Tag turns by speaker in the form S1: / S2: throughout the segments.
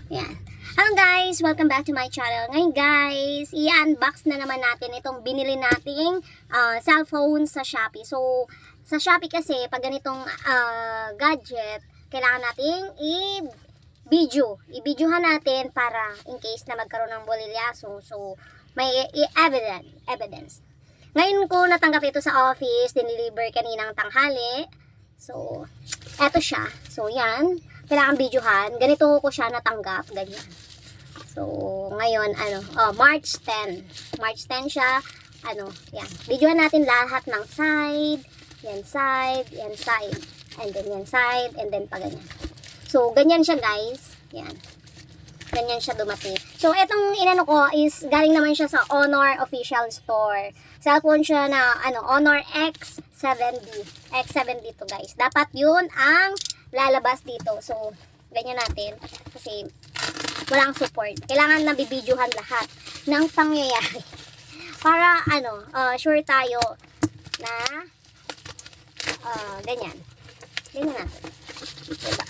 S1: Yan. Hello guys! Welcome back to my channel. Ngayon guys, i-unbox na naman natin itong binili nating cellphone sa Shopee. So, sa Shopee kasi, pag ganitong gadget, kailangan nating i-videohan natin para in case na magkaroon ng bolilyaso. So, may evidence. Ngayon ko natanggap ito sa office, diniliver kaninang tanghali. So, eto siya. So, yan. Kailangan videohan. Ganito ko siya natanggap. Ganyan. So, ngayon, March 10. March 10 siya. Yan. Videohan natin lahat ng side. Yan side. Yan side. And then yan side. And then pa ganyan. So, ganyan siya guys. Yan. Ganyan siya dumating. So, etong inano ko is galing naman siya sa Honor official store. Cellphone siya na Honor X7D. X7D to guys. Dapat yun ang lalabas dito. So, ganyan natin. Kasi, walang support. Kailangan na bibidyohan lahat ng pangyayari. Para, sure tayo na, ganyan. Ganyan natin. Diba?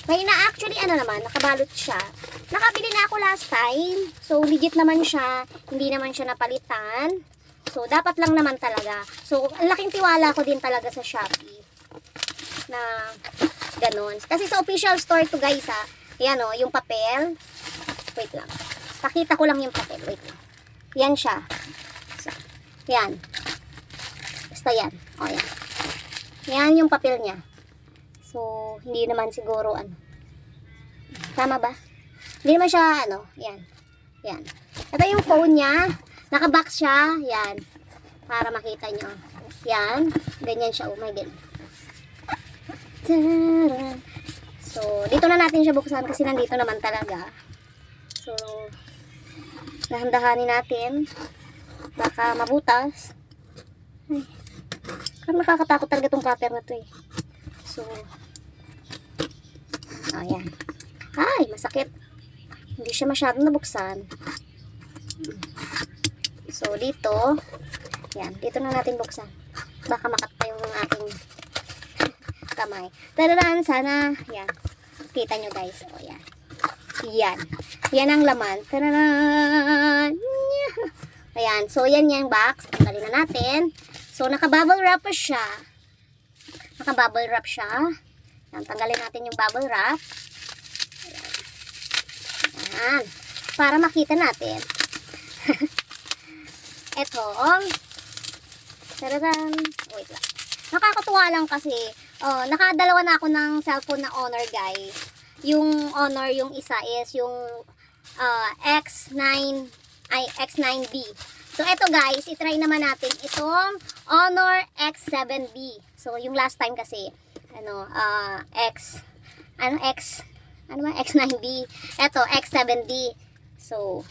S1: Ngayon na actually, nakabalot siya. Nakabili na ako last time. So, legit naman siya. Hindi naman siya napalitan. So, dapat lang naman talaga. So, ang laking tiwala ko din talaga sa Shopee. Na ganun. Kasi sa official store to guys yan yung papel. Wait lang. Pakita ko lang yung papel. Wait lang. Yan siya. So, yan. Basta yan. O yan. Yan yung papel niya. So, hindi naman siguro tama ba? Hindi naman siya yan. Yan. Ito yung phone niya. Nakabox siya. Yan. Para makita nyo. Yan. Ganyan siya. Oh my God. So, dito na natin siya buksan kasi nandito naman talaga. So, dahan-dahanin natin. Baka mabutas. Ay, nakakatakot talaga itong cutter na to eh. So, ayan. Ay, masakit. Hindi siya masyadong nabuksan. So, dito, yan, dito na natin buksan. Baka makat pa yung ating kamay. Tararan, sana, yan. Kita nyo guys. O, yan. Yan. Yan ang laman. Tararan. Ayan. So, yan yung box. Tanggalin na natin. So, naka-bubble wrap pa siya. Naka-bubble wrap siya. Yan. Tanggalin natin yung bubble wrap. Ayan. Para makita natin. Ito. Tararan. Wait lang. Nakakatuwa lang kasi nakadalawa na ako ng cellphone na Honor guys. Yung Honor, yung isa is yung X9B. So ito guys, itry naman natin itong Honor X7B. So yung last time kasi X9B. Ito X7D. So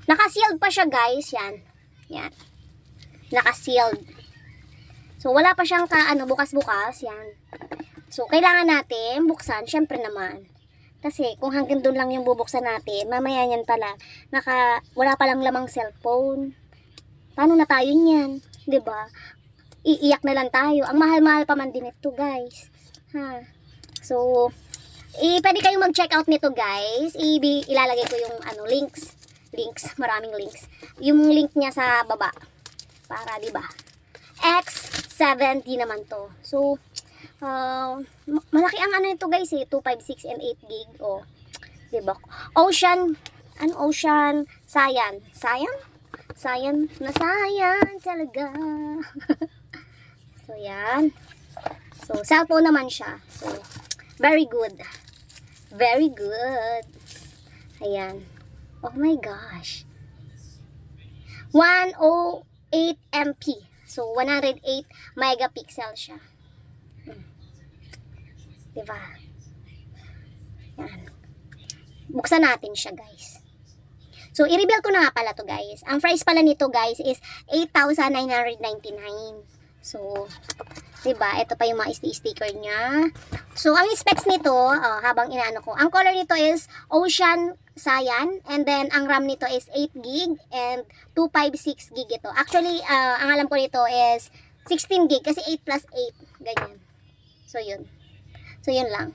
S1: naka-sealed pa siya guys, yan. Yan. Naka-sealed. So, wala pa siyang bukas-bukas, yan. So, kailangan natin buksan, syempre naman. Kasi, kung hanggang doon lang yung bubuksan natin, mamaya yan pala, wala palang lamang cellphone. Paano na tayo niyan? 'Di ba? Iiyak na lang tayo. Ang mahal-mahal pa man din ito, guys. Ha? So, pwede kayong mag-check out nito, guys. Ilalagay ko yung links, maraming links. Yung link niya sa baba. Para, 'di ba? X7D naman to. So, malaki ang ito guys eh. 256 and 8 gig. Oh, diba? Ocean Cyan. Cyan na cyan talaga. So, yan. So, cellphone naman siya. So, very good. Very good. Ayan. Oh my gosh. 108 MP. So, 108 megapixel siya. Diba? Yan. Buksan natin siya, guys. So, i-reveal ko na nga pala to guys. Ang price pala nito, guys, is 8,999. So, diba? Ito pa yung mga sticker niya. So, ang specs nito, habang inaano ko, ang color nito is Ocean Cyan, and then ang RAM nito is 8 gig and 256 gig ito. Actually, ang alam ko nito is 16 gig kasi 8 plus 8, ganyan. So, yun. So, yun lang.